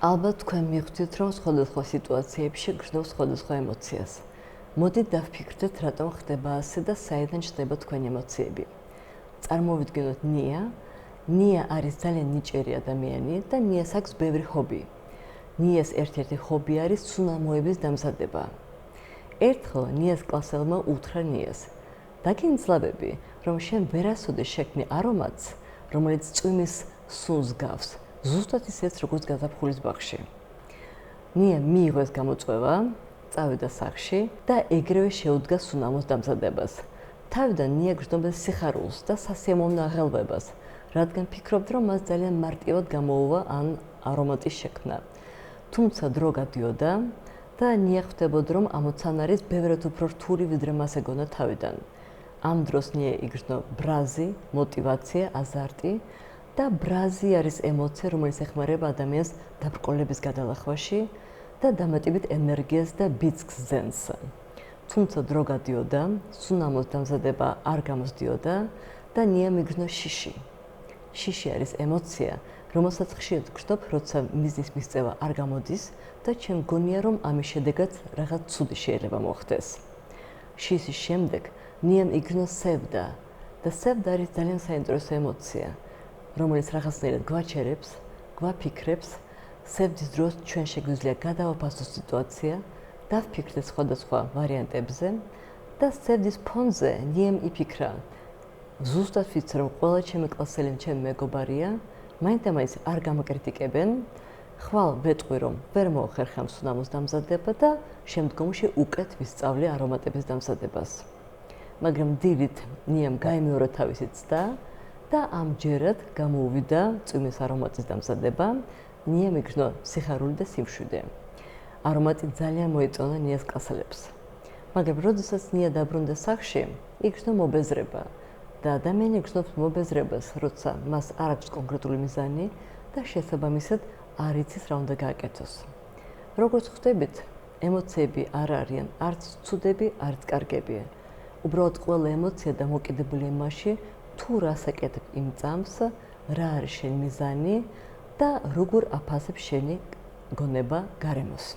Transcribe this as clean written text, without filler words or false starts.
ალბათ თქვენ მიხვდით, რომ სხვადასხვა სიტუაციებში გრძნობს სხვადასხვა ემოციას. მოდით დავფიქრდეთ, რატომ ხდება ასე და საიდან ჩნდება თქვენი ემოციები. წარმოვიდგინოთ ნია. ნია არის ძალიან ნიჭიერი ადამიანი და ნიას აქვს ბევრი ჰობი. ნიას ერთ-ერთი ჰობი არის ცუნამოების დამზადება. ერთხელ ნიას კლასელმა უთხრა ნიას: დაგინძლავები, რომ შენ ვერასოდეს შექმნი არომატს, რომელიც წვიმის სუნს გავს. ზუსტად ისეც, როგორც გაზაფხულის ბაღში. ნია მიიღო ეს გამოწვევა, წავიდა სახლში და ეგრევე შეუდგა სუნამოს დამზადებას. თავიდან ნია გრძნობდა სიხარულს და სასიამოვნო აღელვებას, რადგან ფიქრობდა, რომ მას ძალიან მარტივად გამოუვა ან არომატის შექმნა. თუმცა დრო გადიოდა და ნია ხვდებოდა, რომ ამოცან არის ბევრად უფრო რთული, ვიდრე მას ეგონა თავიდან. ამ დროს ნია იგრძნო ბრაზი, мотивация, აზარტი და ბრაზი არის ემოცია, რომელიც ეხმარება ადამიანს დაბრკოლების გადალახვაში და დამატებით ენერგიას და ბიძგს ძენს. თუმცა დრო გადიოდა, სუნამოს დამზადება არ გამოსდიოდა და ნია მიგრძნო შიში. შიში არის ემოცია, რომელსაც ხშირად გრძნობ, როცა მიზნის მიღწევა არ გამოდის და ჩემ მგონია, რომ ამის შედეგად რაღაც ცუდი შეიძლება მოხდეს. შიშის შემდეგ ნიამ იგრძნო სევდა და სევდა არის ძალიან საინტერესო ემოცია, რომელიც რაღაცნაირად გვაჩერებს, გვაფიქრებს, სევდის დროს ჩვენ შეგვიძლია გადავაფასოთ სიტუაცია, დავფიქრდეთ სხვადასხვა ვარიანტებზე და სევდის ფონზე ნიამ იფიქრა: ზუსტად ვიცი, რომ ყველა ჩემი კლასელი ჩემი მეგობარია, მაინც არ გამაკრიტიკებენ, ხვალ ვეტყვი, რომ ვერ მოახერხა სუნამოს დამზადება და შემდგომში უკეთ ვისწავლე არომატების დამზადებას. მაგრამ დილით ნიამ გაიმეორა თავისი ცდა და ამჯერად გამოუვიდა წვიმის არომატის დამზადება. ნიამ იგრძნო სიხარული და სიმშვიდე. არომატი ძალიან მოეწონა ნიას კლასელებს. მაგრამ როდესაც ნია დაბრუნდა სახლში, იგრძნო მობეზრება და ადამიანი იგრძნობს მობეზრებას, როცა მას არ აქვს კონკრეტული მიზანი და შესაბამისად არ იცის რა უნდა გააკეთოს. როგორც ხვდებით, ემოციები არ არიან არც ცუდები, არც კარგები. უბრალოდ ყველა ემოცია დამოკიდებულია იმაში, თუ რას აკეთებ იმ წამს, რა არის შენი მიზანი და როგორ აფასებ შენი გონება გარემოს.